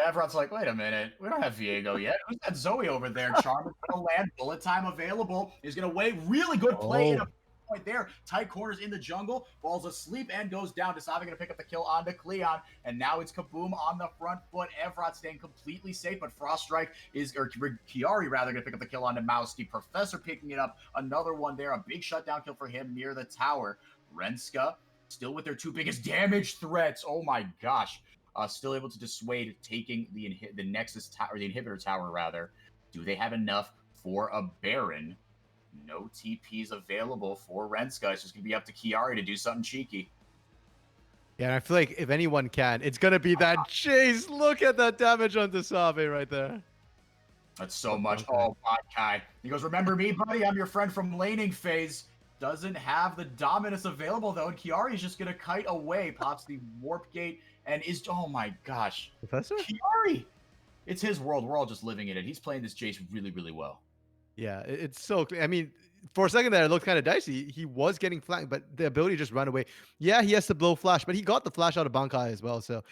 Everyone's like, wait a minute, we don't have Viego yet. Who's that Zoe over there? Charm is going to land. Bullet time available. He's going to wait. Really good play in a point there. Tight corners in the jungle. Falls asleep and goes down. Desavi going to pick up the kill onto Cleon. And now it's KaBoM on the front foot. Evrot staying completely safe, but Frost Strike or Chiari rather, going to pick up the kill onto Mouse. The Professor picking it up. Another one there. A big shutdown kill for him near the tower. Renska still with their 2 biggest damage threats. Oh my gosh. Still able to dissuade taking the Nexus tower, the inhibitor tower rather. Do they have enough for a Baron? No TPs available for Renska. It's just gonna be up to Chiari to do something cheeky. Yeah, and I feel like if anyone can, it's gonna be that Chase. Look at that damage on Desavi right there. That's so much. Oh, Kai. He goes, remember me, buddy? I'm your friend from laning phase. Doesn't have the dominance available though, and Chiari is just gonna kite away. Pops the warp gate. And is, oh my gosh, Professor Chiari, it's his world. We're all just living in it. He's playing this Jace really, really well. Yeah, it's so. I mean, for a second there, it looked kind of dicey. He was getting flanked, but the ability to just run away. Yeah, he has to blow flash, but he got the flash out of Bankai as well. So,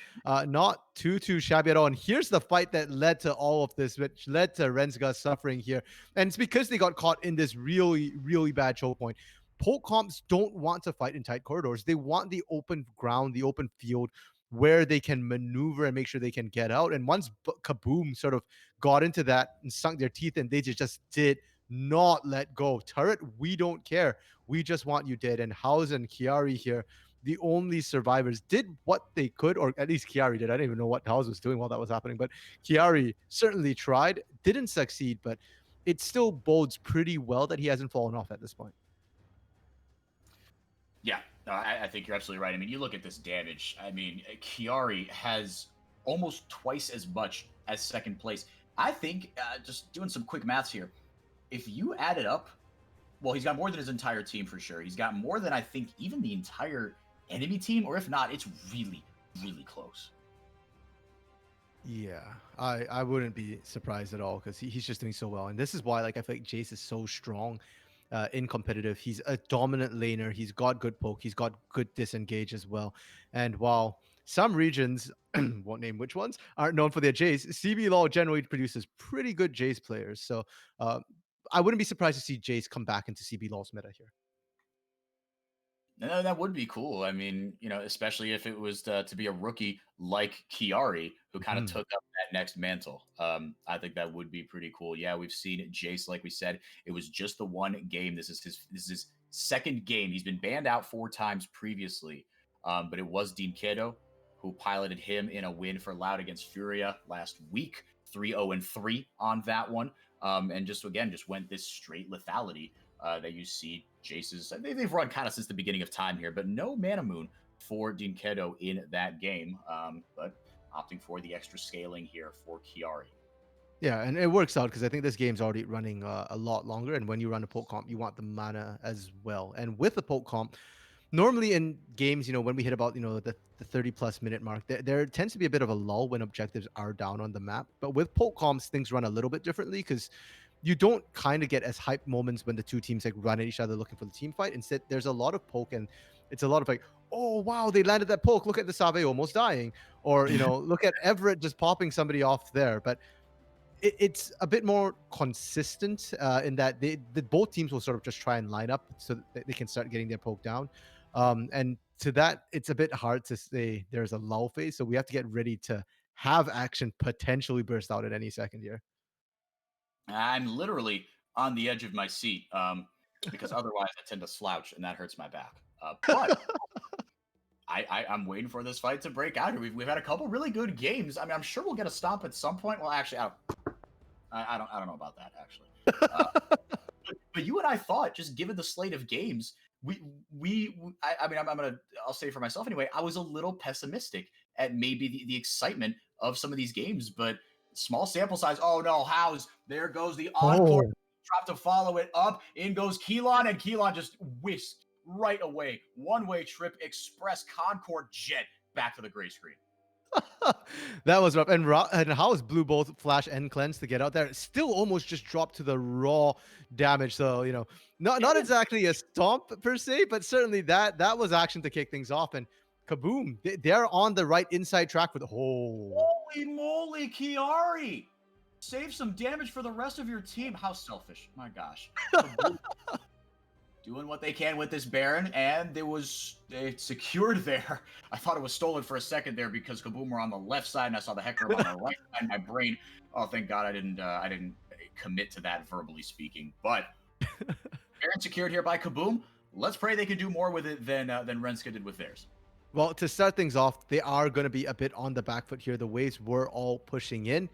not too shabby at all. And here's the fight that led to all of this, which led to Renska suffering here. And it's because they got caught in this really, really bad choke point. Poke comps don't want to fight in tight corridors. They want the open ground, the open field where they can maneuver and make sure they can get out. And once KaBoM sort of got into that and sunk their teeth in, they just did not let go. Turret, we don't care. We just want you dead. And House and Chiari here, the only survivors, did what they could, or at least Chiari did. I didn't even know what House was doing while that was happening, but Chiari certainly tried, didn't succeed, but it still bodes pretty well that he hasn't fallen off at this point. Yeah, I think you're absolutely right. I mean, you look at this damage. I mean, Chiari has almost twice as much as second place. I think, just doing some quick maths here, if you add it up, well, he's got more than his entire team for sure. He's got more than, I think, even the entire enemy team, or if not, it's really, really close. Yeah, I wouldn't be surprised at all because he's just doing so well. And this is why, like, I feel like Jace is so strong in competitive. He's a dominant laner. He's got good poke. He's got good disengage as well. And while some regions, won't name which ones, aren't known for their Jace, CBLOL generally produces pretty good Jace players. So I wouldn't be surprised to see Jace come back into CBLOL's meta here. No, that would be cool. I mean, you know, especially if it was to be a rookie like Chiari who kind of took up that next mantle. I think that would be pretty cool. Yeah, we've seen Jace, like we said, it was just the one game. This is his second game. He's been banned out 4 times previously, but it was Dean Kedo who piloted him in a win for Loud against Furia last week, 3-0-3 on that one, and just went this straight lethality that you see Jace's. They've run kind of since the beginning of time here, but no Mana Moon for Dinkedo in that game. But opting for the extra scaling here for Chiari. Yeah, and it works out because I think this game's already running a lot longer. And when you run a poke comp, you want the mana as well. And with the poke comp, normally in games, when we hit about the 30+ minute mark, there tends to be a bit of a lull when objectives are down on the map. But with poke comps, things run a little bit differently because you don't kind of get as hype moments when the two teams like run at each other looking for the team fight. Instead, there's a lot of poke and it's a lot of like, oh wow, they landed that poke. Look at the Save almost dying, or look at Everett just popping somebody off there. But it's a bit more consistent in that both teams will sort of just try and line up so that they can start getting their poke down. And to that, it's a bit hard to say there's a lull phase. So we have to get ready to have action potentially burst out at any second here. I'm literally on the edge of my seat because otherwise I tend to slouch and that hurts my back. But I'm waiting for this fight to break out here. We've had a couple really good games. I mean, I'm sure we'll get a stomp at some point. Well, actually, I don't know about that actually. But you and I thought, just given the slate of games, I mean, I'll say for myself anyway, I was a little pessimistic at maybe the excitement of some of these games, but small sample size. Oh no, House, there goes the encore. Oh. Drop to follow it up. In goes Keelan, and Keelan just whisked right away. One-way trip, express Concorde jet back to the gray screen. That was rough. And House blew both flash and cleanse to get out there. It still almost just dropped to the raw damage. So, not exactly a stomp per se, but certainly that was action to kick things off. And kaboom, they're on the right inside track with Holy moly, Chiari! Save some damage for the rest of your team. How selfish. My gosh. Doing what they can with this Baron, and it secured there. I thought it was stolen for a second there because Kaboom were on the left side, and I saw the Hecarim on the right side. My brain, oh, thank God I didn't commit to that verbally speaking. But Baron secured here by Kaboom. Let's pray they can do more with it than Renska did with theirs. Well, to start things off, they are going to be a bit on the back foot here. The waves were all pushing in.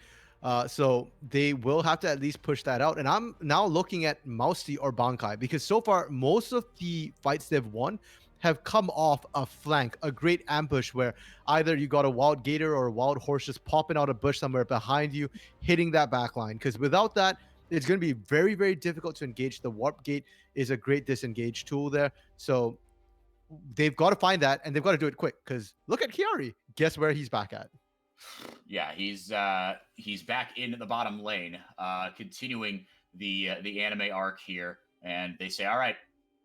So they will have to at least push that out. And I'm now looking at Mausti or Bankai because so far, most of the fights they've won have come off a flank, a great ambush where either you got a wild gator or a wild horse just popping out a bush somewhere behind you, hitting that back line. Because without that, it's going to be very, very difficult to engage. The warp gate is a great disengage tool there. So they've got to find that and they've got to do it quick because look at Chiari. Guess where he's back at? Yeah, he's back in the bottom lane, continuing the anime arc here. And they say, all right,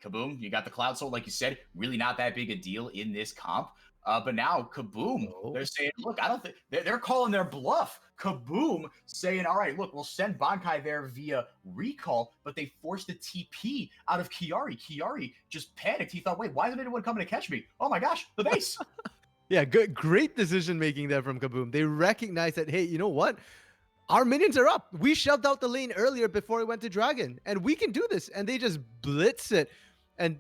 Kaboom, you got the Cloud Soul, like you said, really not that big a deal in this comp. But now Kaboom, they're saying, look, I don't think they're calling their bluff. Kaboom saying, all right, look, we'll send Bankai there via recall, but they forced the TP out of Chiari. Chiari just panicked. He thought, wait, why isn't anyone coming to catch me? Oh my gosh, the base. Yeah, good, great decision making there from Kaboom. They recognize that, hey, you know what? Our minions are up. We shoved out the lane earlier before it went to Dragon, and we can do this. And they just blitz it. And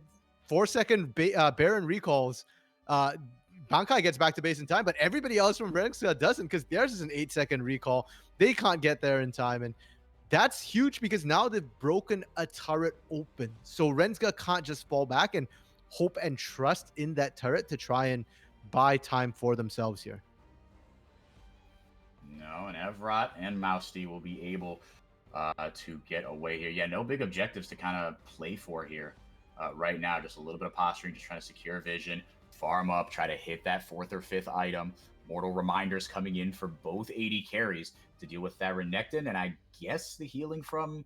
4-second Baron recalls. Bankai gets back to base in time, but everybody else from Renska doesn't because theirs is an 8-second recall. They can't get there in time. And that's huge because now they've broken a turret open. So Renska can't just fall back and hope and trust in that turret to try and buy time for themselves here. No, and Evrot and Mausti will be able to get away here. Yeah, no big objectives to kind of play for here right now. Just a little bit of posturing, just trying to secure vision, farm up, try to hit that 4th or 5th item. Mortal Reminders coming in for both AD carries to deal with that Renekton, and I guess the healing from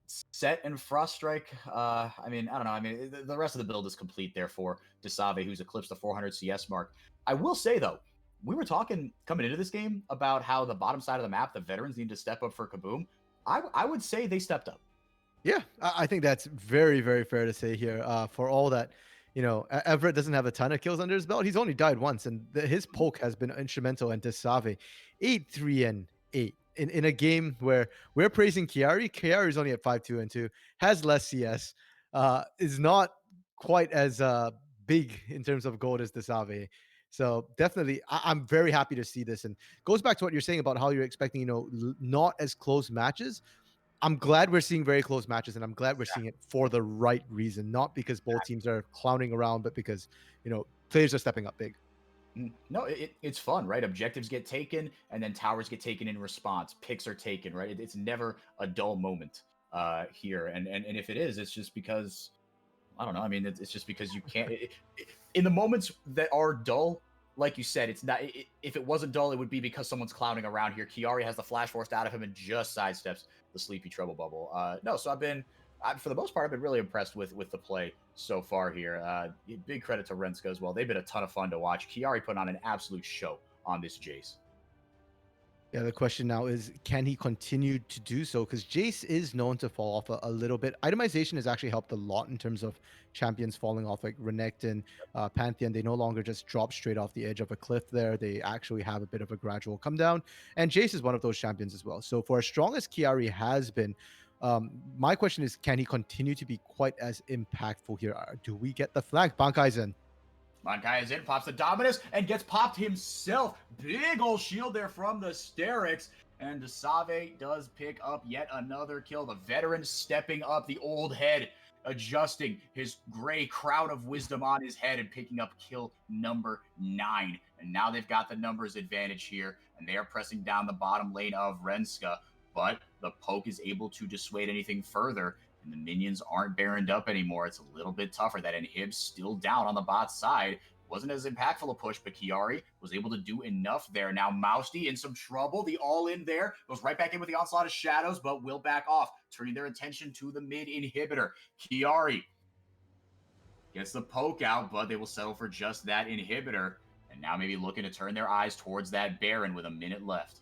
Set and Frost Strike. I mean, I don't know. I mean, the rest of the build is complete there for Desave, who's eclipsed the 400 CS mark. I will say, though, we were talking coming into this game about how the bottom side of the map, the veterans need to step up for Kaboom. I would say they stepped up. Yeah, I think that's very, very fair to say here. For all that, Everett doesn't have a ton of kills under his belt. He's only died once, and his poke has been instrumental. And Desave, 8-3 and 8 in a game where we're praising Chiari. Chiari is only at 5-2 and 2, has less CS, is not quite as big in terms of gold as Desave. So definitely, I'm very happy to see this, and goes back to what you're saying about how you're expecting, not as close matches. I'm glad we're seeing very close matches, and I'm glad we're seeing it for the right reason, not because both teams are clowning around, but because players are stepping up big. No, it's fun, right? Objectives get taken, and then towers get taken in response. Picks are taken, right? It's never a dull moment here, and if it is, it's just because I don't know. I mean, it's just because you can't. In the moments that are dull, like you said, it's not. If it wasn't dull, it would be because someone's clowning around here. Kiari has the flash forced out of him and just sidesteps the sleepy trouble bubble. No, so for the most part, I've been really impressed with the play so far here. Big credit to Renska as well. They've been a ton of fun to watch. Kiari put on an absolute show on this Jace. Yeah, the question now is, can he continue to do so? Because Jace is known to fall off a little bit. Itemization has actually helped a lot in terms of champions falling off, like Renekton, Pantheon. They no longer just drop straight off the edge of a cliff there. They actually have a bit of a gradual come down. And Jace is one of those champions as well. So for as strong as Kiari has been, my question is, can he continue to be quite as impactful here? Do we get the flank? Bankaizen. Mankai is in, pops the Dominus, and gets popped himself. Big ol' shield there from the Sterix. And Desave does pick up yet another kill. The veteran stepping up, the old head adjusting his gray crown of wisdom on his head and picking up kill number 9. And now they've got the numbers advantage here, and they are pressing down the bottom lane of Renska. But the poke is able to dissuade anything further, and the minions aren't baroned up anymore. It's a little bit tougher. That inhib's still down on the bot side. Wasn't as impactful a push, but Kiari was able to do enough there. Now Mousty in some trouble. The all-in there goes right back in with the onslaught of shadows, but will back off, turning their attention to the mid inhibitor. Kiari gets the poke out, but they will settle for just that inhibitor. And now maybe looking to turn their eyes towards that Baron with a minute left.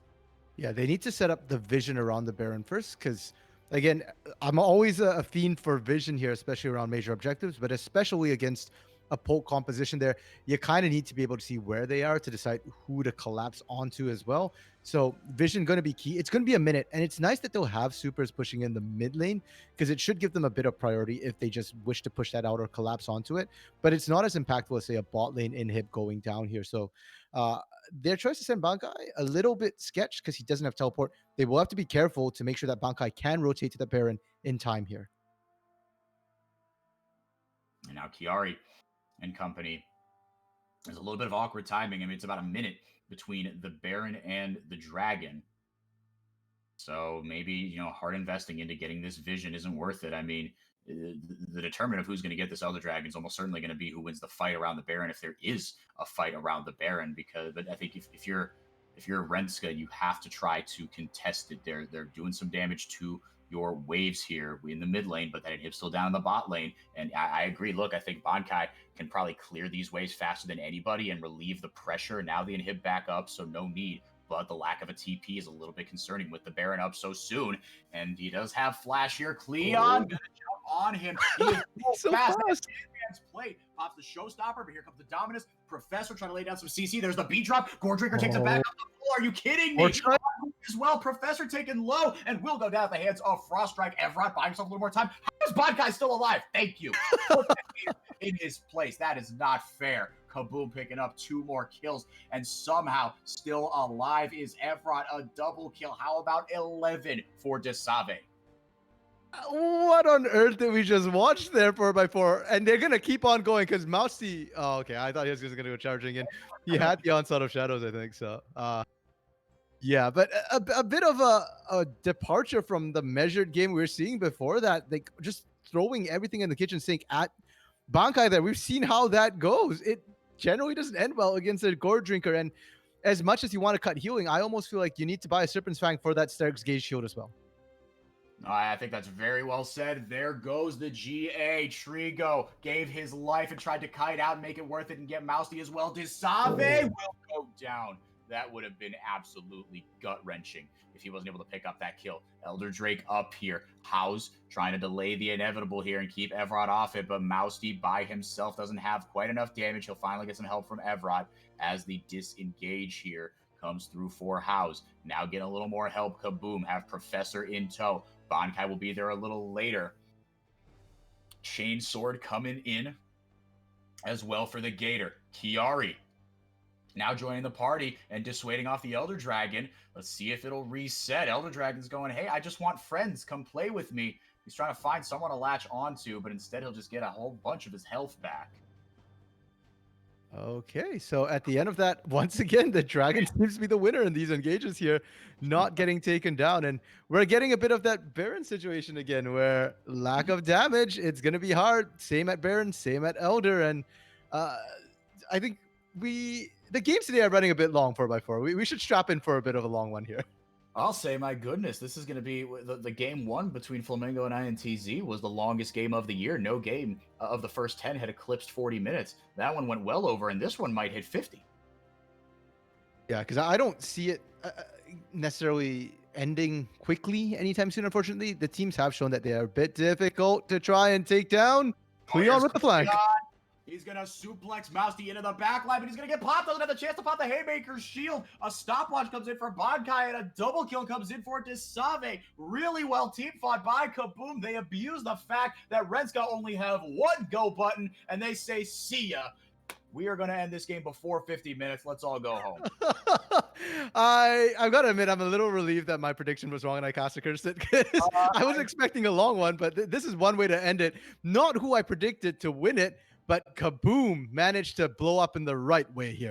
Yeah, they need to set up the vision around the Baron first, because again, I'm always a fiend for vision here, especially around major objectives, but especially against a poke composition there, you kind of need to be able to see where they are to decide who to collapse onto as well. So vision going to be key. It's going to be a minute, and it's nice that they'll have supers pushing in the mid lane, because it should give them a bit of priority if they just wish to push that out or collapse onto it. But it's not as impactful as, say, a bot lane inhib going down here. So their choice to send Bankai a little bit sketched because he doesn't have teleport. They will have to be careful to make sure that Bankai can rotate to the Baron in time here. And now Kiari and company. There's a little bit of awkward timing. I mean, it's about a minute between the Baron and the Dragon. So maybe, hard investing into getting this vision isn't worth it. I mean, the determinant of who's going to get this Elder Dragon is almost certainly going to be who wins the fight around the Baron, if there is a fight around the Baron. But I think if you're Renska, you have to try to contest it. They're doing some damage to your waves here in the mid lane, but that inhib's still down in the bot lane. And I agree. Look, I think Bankai can probably clear these waves faster than anybody and relieve the pressure. Now the inhib back up, so no need. But the lack of a TP is a little bit concerning with the Baron up so soon. And he does have flash here. Cleon gonna jump on him. He is so fast. Play pops the showstopper, but here comes the Dominus. Professor trying to lay down some CC. There's the B drop. Goredrinker takes it back up the floor. Are you kidding me? As well, Professor taken low and will go down at the hands of Froststrike. Evrat buying himself a little more time. How is Bankai still alive? Thank you. In his place. That is not fair. Kaboom picking up 2 more kills, and somehow still alive is Evrat. A double kill. How about 11 for Desave? What on earth did we just watch there 4x4? And they're going to keep on going because Mousy... Oh, okay. I thought he was just going to go charging in. He had the onslaught of shadows, I think. So, yeah, but a bit of a departure from the measured game we were seeing before that. Like, just throwing everything in the kitchen sink at Bankai there. We've seen how that goes. It generally doesn't end well against a Goredrinker. And as much as you want to cut healing, I almost feel like you need to buy a Serpent's Fang for that Sterix Gauge shield as well. I think that's very well said. There goes the GA. Trigo gave his life and tried to kite out and make it worth it and get Mousy as well. Desave will go down. That would have been absolutely gut-wrenching if he wasn't able to pick up that kill. Elder Drake up here. House trying to delay the inevitable here and keep Evrat off it, but Mousy by himself doesn't have quite enough damage. He'll finally get some help from Evrat as the disengage here comes through for House. Now getting a little more help. Kaboom, have Professor in tow. Bankai will be there a little later. Chainsword coming in as well for the Gator. Kiari now joining the party and dissuading off the Elder Dragon. Let's see if it'll reset. Elder Dragon's going, hey, I just want friends. Come play with me. He's trying to find someone to latch onto, but instead he'll just get a whole bunch of his health back. Okay, so at the end of that, once again, the dragon seems to be the winner in these engages here, not getting taken down. And we're getting a bit of that Baron situation again, where lack of damage, it's going to be hard. Same at Baron, same at Elder. And uh, I think the games today are running a bit long 4x4. We should strap in for a bit of a long one here. I'll say, my goodness, this is going to be the game one between Flamingo and INTZ was the longest game of the year. No game of the first 10 had eclipsed 40 minutes. That one went well over, and this one might hit 50. Yeah, because I don't see it necessarily ending quickly anytime soon, unfortunately. The teams have shown that they are a bit difficult to try and take down. Cleon with the flank. He's going to suplex Mousty into the back line, but he's going to get popped. Doesn't have the chance to pop the Haymaker's shield. A stopwatch comes in for Bonkai, and a double kill comes in for Desave. Really well team fought by KBM. They abuse the fact that Renska only have one go button, and they say, see ya. We are going to end this game before 50 minutes. Let's all go home. I've got to admit, I'm a little relieved that my prediction was wrong and I cast a curse it, because I was expecting a long one, but this is one way to end it. Not who I predicted to win it, but KBM managed to blow up in the right way here.